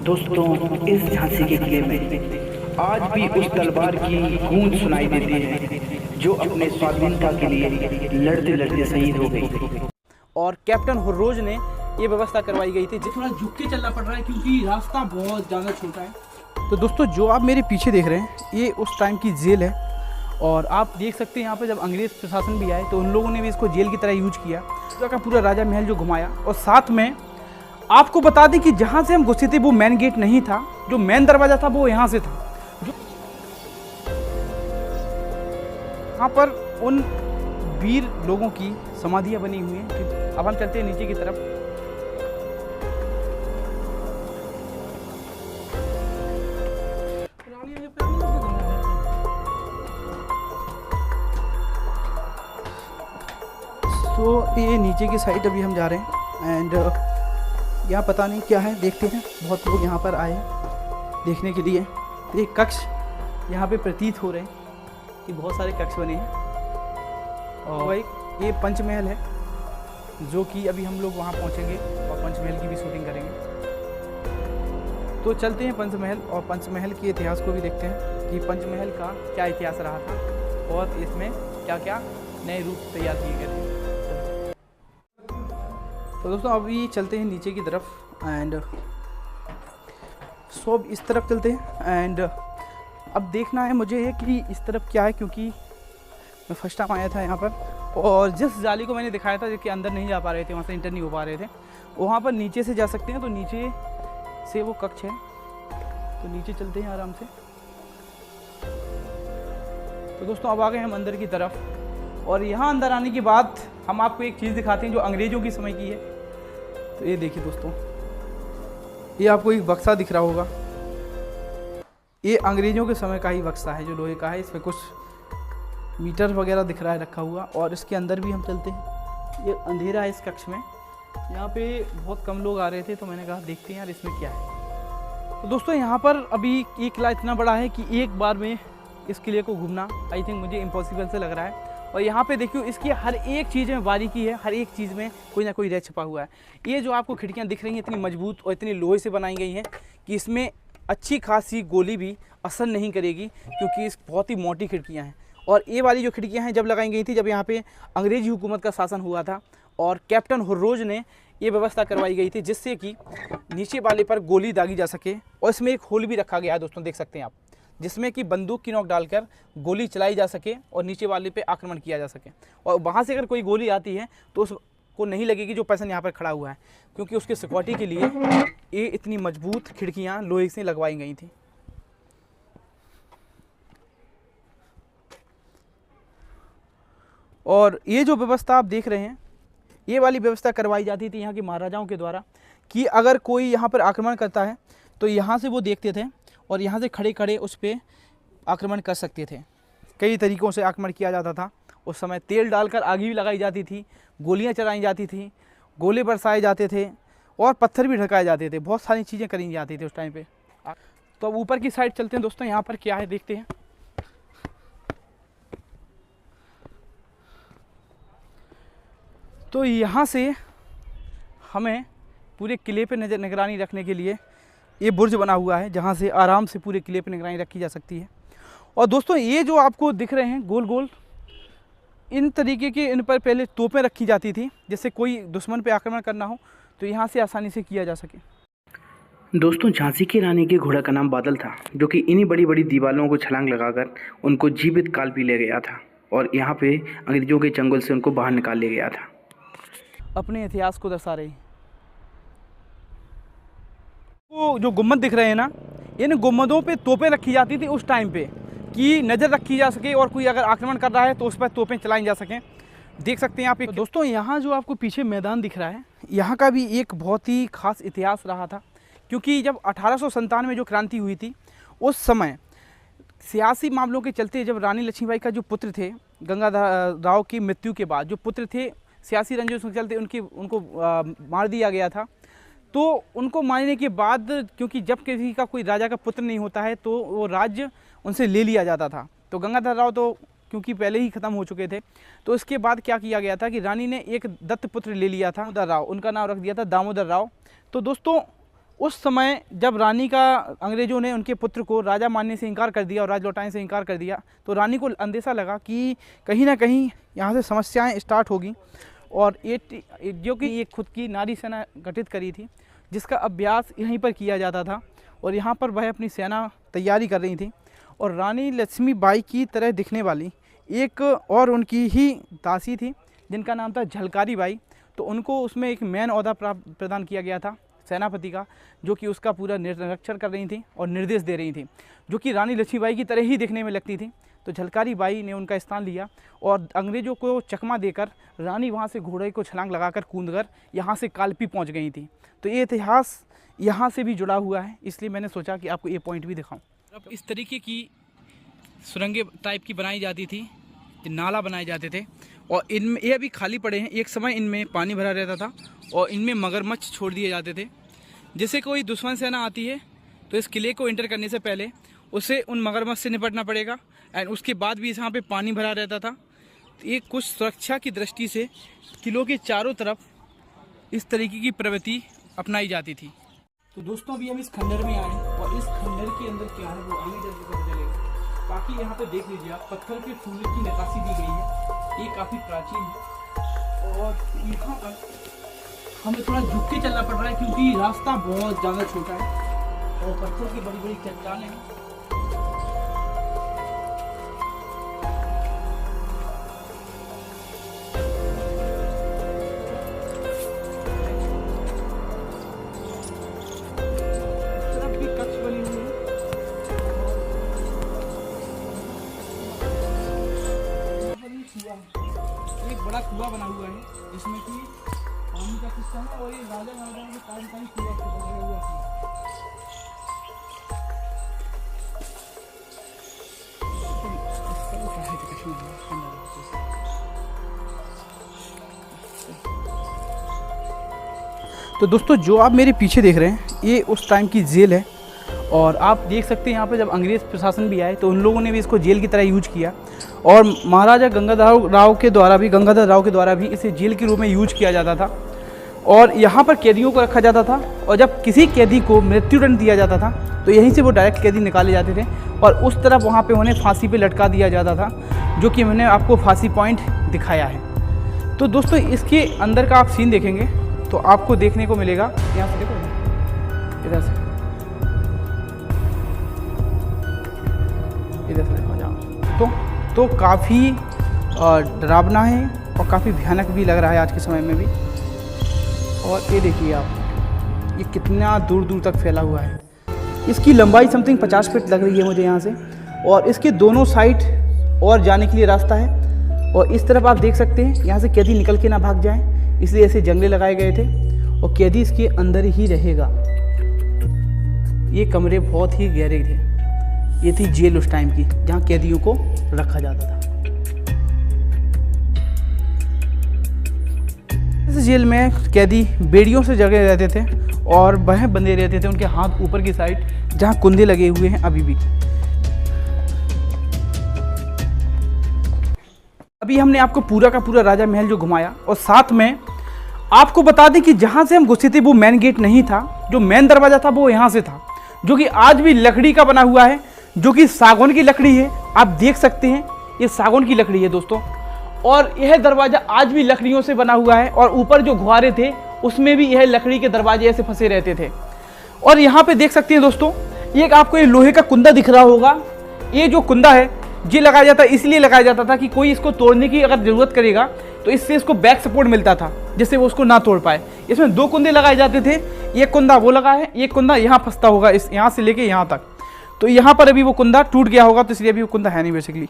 दोस्तों, इस झांसी के किले में आज भी उस तलवार की गूंज सुनाई देती है जो अपने स्वाधीनता के लिए लड़ते लड़ते शहीद हो गई। और कैप्टन हुर्रोज ने ये व्यवस्था करवाई गई थी। थोड़ा झुक के चलना पड़ रहा है क्योंकि रास्ता बहुत ज़्यादा छोटा है। तो दोस्तों, जो आप मेरे पीछे देख रहे हैं ये उस टाइम की जेल है। और आप देख सकते हैं यहाँ पे जब अंग्रेज़ प्रशासन भी आए तो उन लोगों ने भी इसको जेल की तरह यूज किया। पूरा का पूरा राजा महल जो घुमाया। और साथ में आपको बता दें कि जहाँ से हम घुसे थे वो मेन गेट नहीं था, जो मेन दरवाज़ा था वो यहाँ से था। जो यहाँ पर उन वीर लोगों की समाधियाँ बनी हुई हैं। अब हम चलते हैं नीचे की तरफ। तो ये नीचे की साइड अभी हम जा रहे हैं एंड यहाँ पता नहीं क्या है, देखते हैं। बहुत लोग यहाँ पर आए देखने के लिए। तो एक कक्ष यहाँ पे प्रतीत हो रहे हैं कि बहुत सारे कक्ष बने हैं। और भाई ये पंचमहल है जो कि अभी हम लोग वहाँ पहुँचेंगे और पंचमहल की भी शूटिंग करेंगे। तो चलते हैं पंचमहल और पंचमहल के इतिहास को भी देखते हैं कि पंचमहल का क्या इतिहास रहा था और इसमें क्या क्या नए रूप तैयार किए गए थे। तो दोस्तों, अभी चलते हैं नीचे की तरफ एंड सब इस तरफ चलते हैं। एंड अब देखना है मुझे कि इस तरफ क्या है, क्योंकि मैं फर्स्ट टाइम आया था यहाँ पर। और जिस जाली को मैंने दिखाया था जो कि अंदर नहीं जा पा रहे थे, वहाँ से इंटर नहीं हो पा रहे थे, वहाँ पर नीचे से जा सकते हैं। तो नीचे से वो कक्ष है, तो नीचे चलते हैं आराम से। तो दोस्तों, अब आ गए हम अंदर की तरफ। और यहाँ अंदर आने के बाद हम आपको एक चीज़ दिखाते हैं जो अंग्रेज़ों की समय की है। तो ये देखिए दोस्तों, ये आपको एक बक्सा दिख रहा होगा। ये अंग्रेज़ों के समय का ही बक्सा है जो लोहे का है। इसमें कुछ मीटर वगैरह दिख रहा है रखा हुआ। और इसके अंदर भी हम चलते हैं। ये अंधेरा है इस कक्ष में। यहाँ पे बहुत कम लोग आ रहे थे तो मैंने कहा देखते हैं यार इसमें क्या है। तो दोस्तों, यहाँ पर अभी ये किला इतना बड़ा है कि एक बार में इस किले को घूमना आई थिंक मुझे इम्पॉसिबल से लग रहा है। और यहाँ पे देखियो इसकी हर एक चीज़ में बारीकी है, हर एक चीज़ में कोई ना कोई रह छुपा हुआ है। ये जो आपको खिड़कियाँ दिख रही हैं इतनी मजबूत और इतनी लोहे से बनाई गई हैं कि इसमें अच्छी खासी गोली भी असर नहीं करेगी, क्योंकि इस बहुत ही मोटी खिड़कियाँ हैं। और ये वाली जो खिड़कियाँ हैं जब लगाई गई थी जब यहाँ पे अंग्रेजी हुकूमत का शासन हुआ था, और कैप्टन हुर्रोज ने ये व्यवस्था करवाई गई थी जिससे कि नीचे वाले पर गोली दागी जा सके। और इसमें एक होल भी रखा गया है दोस्तों, देख सकते हैं आप, जिसमें कि बंदूक की नोक डालकर गोली चलाई जा सके और नीचे वाले पे आक्रमण किया जा सके। और वहाँ से अगर कोई गोली आती है तो उसको नहीं लगेगी जो पर्सन यहाँ पर खड़ा हुआ है, क्योंकि उसके सिक्योरिटी के लिए ये इतनी मजबूत खिड़कियाँ लोहे से लगवाई गई थी। और ये जो व्यवस्था आप देख रहे हैं, ये वाली व्यवस्था करवाई जाती थी यहाँ के महाराजाओं के द्वारा कि अगर कोई यहाँ पर आक्रमण करता है तो यहाँ से वो देखते थे और यहाँ से खड़े खड़े उस पर आक्रमण कर सकते थे। कई तरीक़ों से आक्रमण किया जाता था उस समय। तेल डालकर आग भी लगाई जाती थी, गोलियाँ चलाई जाती थी, गोले बरसाए जाते थे और पत्थर भी ढकाए जाते थे। बहुत सारी चीज़ें करी जाती थी उस टाइम पे। तो अब ऊपर की साइड चलते हैं दोस्तों, यहाँ पर क्या है देखते हैं। तो यहाँ से हमें पूरे किले पे निगरानी रखने के लिए ये बुर्ज बना हुआ है, जहाँ से आराम से पूरे किले पे निगरानी रखी जा सकती है। और दोस्तों, ये जो आपको दिख रहे हैं गोल गोल, इन तरीके के इन पर पहले तोपें रखी जाती थी, जिससे कोई दुश्मन पे आक्रमण करना हो तो यहाँ से आसानी से किया जा सके। दोस्तों, झांसी की रानी के घोड़ा का नाम बादल था, जो कि इन्हीं बड़ी बड़ी दीवारों को छलांग लगाकर उनको जीवित काल पी ले गया था और यहाँ पे अंग्रेजों के चंगुल से उनको बाहर निकाल ले गया था। अपने इतिहास को दर्शा रही। वो जो गुम्बद दिख रहे हैं ना, इन गुम्बदों पे तोपें रखी जाती थी उस टाइम पे कि नज़र रखी जा सके और कोई अगर आक्रमण कर रहा है तो उस पर तोपें चलाई जा सकें। देख सकते हैं आप। तो दोस्तों, यहाँ जो आपको पीछे मैदान दिख रहा है, यहाँ का भी एक बहुत ही ख़ास इतिहास रहा था, क्योंकि जब 1897 में जो क्रांति हुई थी उस समय सियासी मामलों के चलते जब रानी लक्ष्मीबाई का जो पुत्र थे गंगाधर राव की मृत्यु के बाद, जो पुत्र थे सियासी रंजिशों के चलते उनको मार दिया गया था। तो उनको मारने के बाद, क्योंकि जब किसी का कोई राजा का पुत्र नहीं होता है तो वो राज्य उनसे ले लिया जाता था। तो गंगाधर राव तो क्योंकि पहले ही ख़त्म हो चुके थे, तो इसके बाद क्या किया गया था कि रानी ने एक दत्त पुत्र ले लिया था दामोदर राव, उनका नाम रख दिया था दामोदर राव। तो दोस्तों, उस समय जब रानी का अंग्रेज़ों ने उनके पुत्र को राजा मानने से इनकार कर दिया और राज लौटाने से इनकार कर दिया, तो रानी को अंदेशा लगा कि कहीं ना कहीं यहाँ से समस्याएं स्टार्ट होगी। और जो कि ये खुद की नारी सेना गठित करी थी, जिसका अभ्यास यहीं पर किया जाता था और यहाँ पर वह अपनी सेना तैयारी कर रही थी। और रानी लक्ष्मीबाई की तरह दिखने वाली एक और उनकी ही दासी थी जिनका नाम था झलकारी बाई। तो उनको उसमें एक मैन ओहदा प्रदान किया गया था सेनापति का, जो कि उसका पूरा निरीक्षण कर रही थी और निर्देश दे रही थी, जो कि रानी लक्ष्मीबाई की तरह ही दिखने में लगती थी। तो झलकारी बाई ने उनका स्थान लिया और अंग्रेज़ों को चकमा देकर रानी वहाँ से घोड़े को छलांग लगाकर कूदकर यहाँ से कालपी पहुँच गई थी। तो ये इतिहास यहाँ से भी जुड़ा हुआ है, इसलिए मैंने सोचा कि आपको ये पॉइंट भी दिखाऊं। अब इस तरीके की सुरंगें टाइप की बनाई जाती थी, नाला बनाए जाते थे और इनमें ये अभी खाली पड़े हैं। एक समय इनमें पानी भरा रहता था और इनमें मगरमच्छ छोड़ दिए जाते थे। जैसे कोई दुश्मन सेना आती है तो इस किले को एंटर करने से पहले उसे उन मगरमच्छ से निपटना पड़ेगा एंड उसके बाद भी यहाँ पे पानी भरा रहता था। तो ये कुछ सुरक्षा की दृष्टि से किलों के चारों तरफ इस तरीके की प्रवृत्ति अपनाई जाती थी। तो दोस्तों अभी हम इस खंडर में आए और इस खंडर के अंदर क्या है वो आगे चल के पता चलेगा। बाकी यहाँ पे देख लीजिए आप, पत्थर के फूल की नक्काशी दी गई है, ये काफ़ी प्राचीन है। और यहाँ पर हमें थोड़ा झुक के चलना पड़ रहा है क्योंकि रास्ता बहुत ज़्यादा छोटा है और पत्थर की बड़ी बड़ी चट्टानें हैं। एक बड़ा कुआं बना हुआ है जिसमें कि पानी का सिस्टम है और ये राजा महाराजाओं के टाइम का ही कुआं बनाया हुआ है। तो दोस्तों जो आप मेरे पीछे देख रहे हैं ये उस टाइम की जेल है और आप देख सकते हैं यहाँ पे जब अंग्रेज़ प्रशासन भी आए तो उन लोगों ने भी इसको जेल की तरह यूज किया और महाराजा गंगाधर राव के द्वारा भी इसे जेल के रूप में यूज किया जाता था। और यहाँ पर कैदियों को रखा जाता था और जब किसी कैदी को मृत्युदंड दिया जाता था तो यहीं से वो डायरेक्ट कैदी निकाले जाते थे और उस तरफ वहाँ पे उन्हें फांसी पे लटका दिया जाता था, जो कि मैंने आपको फांसी पॉइंट दिखाया है। तो दोस्तों इसके अंदर का आप सीन देखेंगे तो आपको देखने को मिलेगा, यहाँ से देखो इधर से तो काफ़ी डरावना है और काफ़ी भयानक भी लग रहा है आज के समय में भी। और ये देखिए आप, ये कितना दूर दूर तक फैला हुआ है। इसकी लंबाई समथिंग 50 फीट लग रही है मुझे यहाँ से और इसके दोनों साइड और जाने के लिए रास्ता है। और इस तरफ आप देख सकते हैं यहाँ से कैदी निकल के ना भाग जाएं, इसलिए ऐसे जंगले लगाए गए थे और कैदी इसके अंदर ही रहेगा। ये कमरे बहुत ही गहरे थे। ये थी जेल उस टाइम की जहाँ कैदियों को रखा जाता था। इस जेल में कैदी बेड़ियों से जगे रहते थे और वह बंधे रहते थे, उनके हाथ ऊपर की साइड जहाँ कुंदे लगे हुए हैं अभी भी। अभी हमने आपको पूरा का पूरा राजा महल जो घुमाया और साथ में आपको बता दें कि जहाँ से हम घुसे थे वो मेन गेट नहीं था, जो मेन दरवाज़ा था वो यहाँ से था, जो कि आज भी लकड़ी का बना हुआ है, जो कि सागौन की लकड़ी है। आप देख सकते हैं ये सागौन की लकड़ी है दोस्तों। और यह दरवाज़ा आज भी लकड़ियों से बना हुआ है और ऊपर जो घुआरे थे उसमें भी यह लकड़ी के दरवाजे ऐसे फंसे रहते थे। और यहाँ पे देख सकते हैं दोस्तों, ये आपको ये लोहे का कुंदा दिख रहा होगा। ये जो कुंदा है ये लगाया जाता है, इसलिए लगाया जाता था कि कोई इसको तोड़ने की अगर ज़रूरत करेगा तो इससे इसको बैक सपोर्ट मिलता था, जिससे वो उसको ना तोड़ पाए। इसमें 2 कुंदे लगाए जाते थे, एक कुंदा वो लगा है, एक कुंदा यहाँ फंसता होगा, इस यहाँ से लेके यहाँ तक। तो यहाँ पर अभी वो कुंदा टूट गया होगा, तो इसलिए अभी वो कुंदा है नहीं बेसिकली।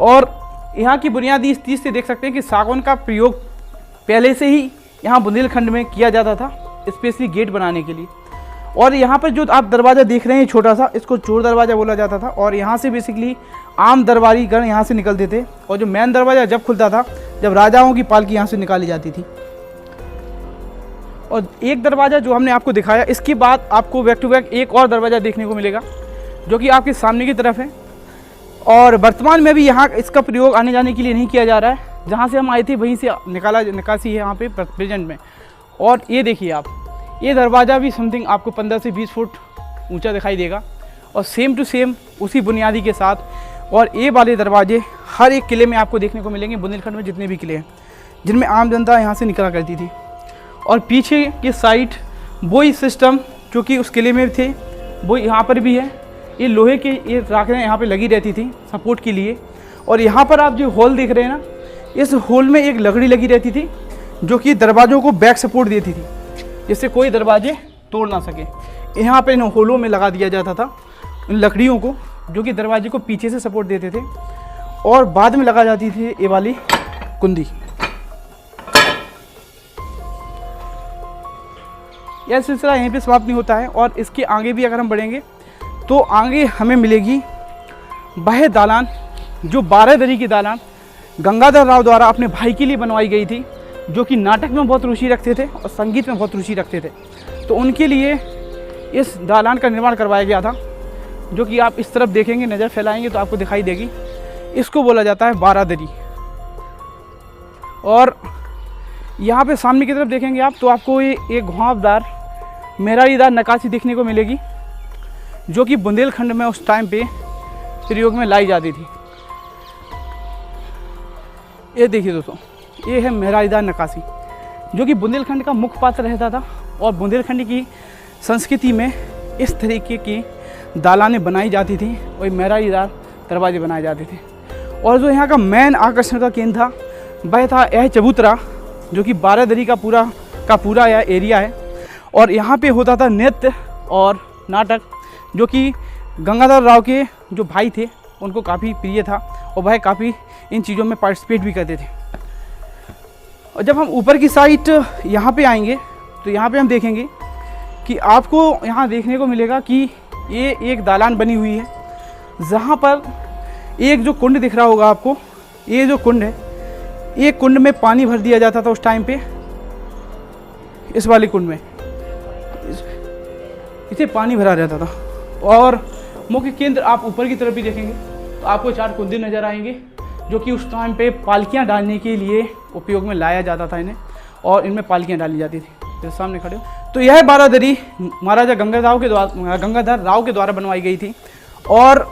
और यहाँ की बुनियादी इस चीज़ से देख सकते हैं कि सागौन का प्रयोग पहले से ही यहाँ बुंदेलखंड में किया जाता था, स्पेशली गेट बनाने के लिए। और यहाँ पर जो आप दरवाज़ा देख रहे हैं छोटा सा, इसको चोर दरवाज़ा बोला जाता था। और यहाँ से बेसिकली आम दरबारी गण यहाँ से निकलते थे और जो मेन दरवाज़ा जब खुलता था जब राजाओं की पालकी यहाँ से निकाली जाती थी। और एक दरवाज़ा जो हमने आपको दिखाया, इसके बाद आपको बैक टू बैक एक और दरवाज़ा देखने को मिलेगा जो कि आपके सामने की तरफ है। और वर्तमान में भी यहाँ इसका प्रयोग आने जाने के लिए नहीं किया जा रहा है, जहाँ से हम आए थे वहीं से निकासी है यहाँ पे प्रेजेंट में। और ये देखिए आप, ये दरवाज़ा भी समथिंग आपको 15 से 20 फुट ऊंचा दिखाई देगा और सेम टू सेम उसी बुनियादी के साथ। और ये वाले दरवाजे हर एक किले में आपको देखने को मिलेंगे, बुंदेलखंड में जितने भी किले हैं जिनमें आम जनता यहाँ से निकला करती थी। और पीछे के साइड वही सिस्टम जो कि उस किले में थे वो यहाँ पर भी है। ये लोहे के ये राखें यहाँ पे लगी रहती थी सपोर्ट के लिए। और यहाँ पर आप जो होल देख रहे हैं ना, इस होल में एक लकड़ी लगी रहती थी जो कि दरवाज़ों को बैक सपोर्ट देती थी, जिससे कोई दरवाजे तोड़ ना सके। यहाँ पे इन होलों में लगा दिया जाता था इन लकड़ियों को, जो कि दरवाजे को पीछे से सपोर्ट देते थे। और बाद में लगा जाती थी ये वाली कुंदी। यह सिलसिला यहीं पे समाप्त नहीं होता है और इसके आगे भी अगर हम बढ़ेंगे तो आगे हमें मिलेगी वह दालान जो 12 दरी की दालान गंगाधर राव द्वारा अपने भाई के लिए बनवाई गई थी, जो कि नाटक में बहुत रुचि रखते थे और संगीत में बहुत रुचि रखते थे। तो उनके लिए इस दालान का निर्माण करवाया गया था, जो कि आप इस तरफ देखेंगे, नज़र फैलाएंगे तो आपको दिखाई देगी। इसको बोला जाता है 12 दरी। और यहाँ पे सामने की तरफ देखेंगे आप तो आपको ये एक घुमावदार मेहरारीदार नक्काशी देखने को मिलेगी, जो कि बुंदेलखंड में उस टाइम पे प्रयोग में लाई जाती थी। ये देखिए दोस्तों, ये है मेहरारीदार नक्काशी, जो कि बुंदेलखंड का मुख्य पात्र रहता था। और बुंदेलखंड की संस्कृति में इस तरीके की दालानें बनाई जाती थी और मेहरारीदार दरवाजे बनाए जाते थे। और जो यहाँ का मेन आकर्षण का केंद्र था वह था यह चबूतरा, जो कि 12 दरी का पूरा यह एरिया है। और यहाँ पे होता था नृत्य और नाटक, जो कि गंगाधर राव के जो भाई थे उनको काफ़ी प्रिय था और वह काफ़ी इन चीज़ों में पार्टिसिपेट भी करते थे। और जब हम ऊपर की साइड यहाँ पे आएंगे तो यहाँ पे हम देखेंगे कि आपको यहाँ देखने को मिलेगा कि ये एक दालान बनी हुई है, जहाँ पर एक जो कुंड दिख रहा होगा आपको, ये जो कुंड है, एक कुंड में पानी भर दिया जाता था उस टाइम पे। इस वाले कुंड में इसे पानी भरा जाता था। और मुख्य केंद्र आप ऊपर की तरफ भी देखेंगे तो आपको 4 कुंदे नज़र आएंगे, जो कि उस टाइम पे पालकियाँ डालने के लिए उपयोग में लाया जाता था इन्हें, और इनमें पालकियाँ डाली जाती थी। जैसे सामने खड़े हो तो यह 12 दरी महाराजा गंगाधर राव के द्वारा बनवाई गई थी और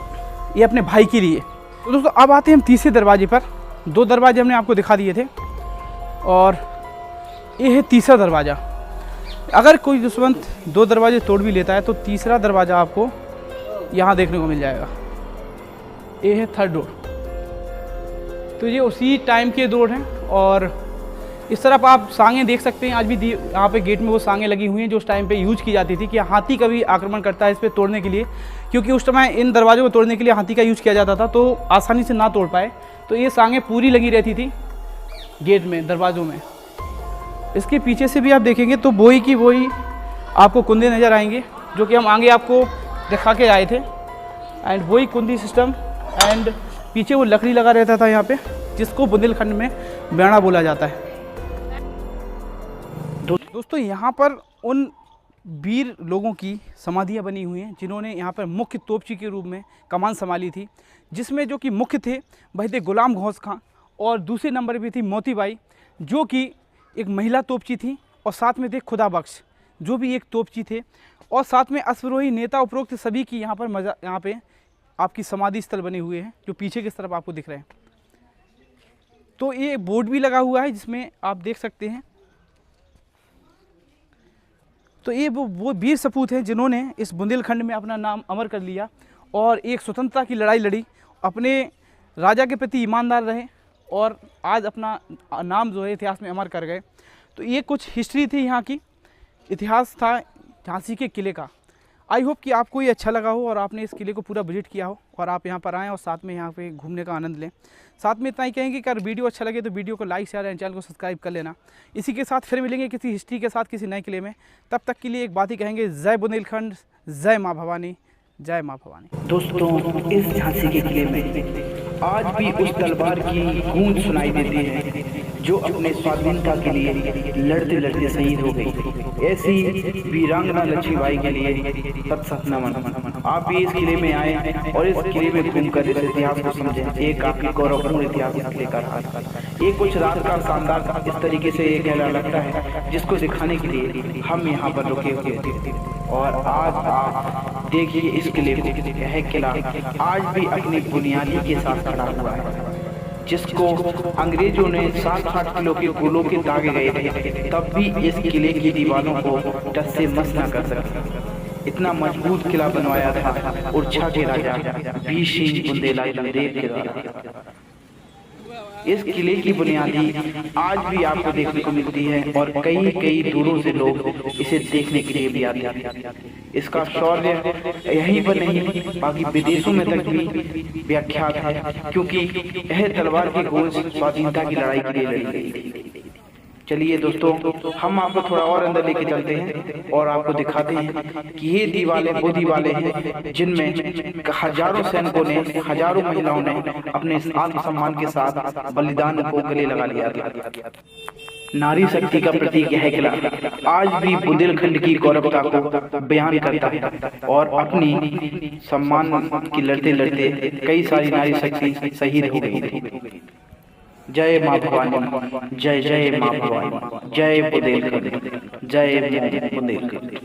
ये अपने भाई के लिए। तो दोस्तों अब आते हैं हम तीसरे दरवाजे पर। 2 दरवाजे हमने आपको दिखा दिए थे और ये है तीसरा दरवाज़ा। अगर कोई दुश्मन 2 दरवाजे तोड़ भी लेता है तो तीसरा दरवाज़ा आपको यहाँ देखने को मिल जाएगा। ये है थर्ड डोर। तो ये उसी टाइम के डोर हैं और इस तरफ आप सांगें देख सकते हैं। आज भी यहाँ पे गेट में वो सांगें लगी हुई हैं जो उस टाइम पे यूज की जाती थी कि हाथी कभी आक्रमण करता है इस पर तोड़ने के लिए, क्योंकि उस समय इन दरवाज़ों को तोड़ने के लिए हाथी का यूज़ किया जाता था तो आसानी से ना तोड़ पाए। तो ये सांगें पूरी लगी रहती थी गेट में, दरवाज़ों में। इसके पीछे से भी आप देखेंगे तो वही की वही आपको कुंदे नज़र आएंगे, जो कि हम आगे आपको दिखा के आए थे। एंड वही कुंदी सिस्टम एंड पीछे वो लकड़ी लगा रहता था यहाँ पे, जिसको बुंदेलखंड में बेड़ा बोला जाता है। दोस्तों यहाँ पर उन वीर लोगों की समाधियाँ बनी हुई हैं जिन्होंने यहाँ पर मुख्य तोपची के रूप में कमान संभाली थी, जिसमें जो कि मुख्य थे वह थे गुलाम गौस खां और दूसरे नंबर पे थी मोतीबाई, जो कि एक महिला तोपची थी, और साथ में थे खुदा बख्श जो भी एक तोपची थे, और साथ में अश्वरोही नेता उपरोक्त सभी की यहाँ पे आपकी समाधि स्थल बने हुए हैं, जो पीछे की तरफ आपको दिख रहे हैं। तो ये बोर्ड भी लगा हुआ है जिसमें आप देख सकते हैं। तो ये वो वीर सपूत हैं जिन्होंने इस बुंदेलखंड में अपना नाम अमर कर लिया और एक स्वतंत्रता की लड़ाई लड़ी, अपने राजा के प्रति ईमानदार रहे और आज अपना नाम जो है इतिहास में अमर कर गए। तो ये कुछ हिस्ट्री थी यहाँ की, इतिहास था झांसी के किले का। आई होप कि आपको ये अच्छा लगा हो और आपने इस किले को पूरा विजिट किया हो और आप यहाँ पर आएँ और साथ में यहाँ पे घूमने का आनंद लें। साथ में इतना ही कहेंगे कि अगर वीडियो अच्छा लगे तो वीडियो को लाइक शेयर एंड चैनल को सब्सक्राइब कर लेना। इसी के साथ फिर मिलेंगे किसी हिस्ट्री के साथ किसी नए किले में। तब तक के लिए एक बात ही कहेंगे, जय बुंदेलखंड, जय माँ भवानी, जय माँ भवानी। दोस्तों इस झांसी के किले में आज भी उस तलवार की गूंज सुनाई देती है जो अपने स्वाधीनता के लिए लड़ते लड़ते शहीद हो गई। ऐसी वीरांगना लक्ष्मीबाई के लिए सत नमन। आप भी इस किले में आए और इस किले में घूमकर इस इतिहास को समझें। एक काफी गौरवपूर्ण इतिहास इस किले का रहा। ये कुछ रात का शानदार इस तरीके से ये कहना लगता है, जिसको दिखाने के लिए हम यहाँ पर रुके हुए थे। और आज आप देखिए इस किले को, यह किला आज भी अपनी बुनियादी के साथ खड़ा हुआ है, जिसको अंग्रेजों ने 60-60 किलो के गोलों के दागे गए थे, तब भी इस किले की दीवारों को टस से मस न कर सके। इतना मजबूत किला बनवाया था ओरछा के राजा वीर सिंह बुंदेला देव के द्वारा। इस किले की बुनियादी आज भी आपको देखने को मिलती है और कई कई दूरों से लोग इसे देखने के लिए भी आते हैं। इसका शौर्य यहीं पर नहीं, बाकी विदेशों में तक भी व्याख्यात है, क्योंकि यह तलवार की गोली स्वाधीनता की लड़ाई के लिए लड़ी गई थी। चलिए दोस्तों, हम आपको थोड़ा और अंदर लेके चलते हैं और आपको दिखाते हैं कि ये दीवारें वो दीवारें हैं जिनमें हजारों सैनिकों ने, हजारों महिलाओं ने अपने आत्मसम्मान के साथ बलिदान को गले लगा लिया था। नारी शक्ति का प्रतीक यह किला आज भी बुंदेलखंड की गौरवता को बयान करता है और अपनी सम्मान की लड़ते लड़ते कई सारी नारी शक्ति शहीद हो गई थी। जय माँ भवानी, जय जय माँ भवानी, जय बुंदेलखंड, जय बुंदेलखंड।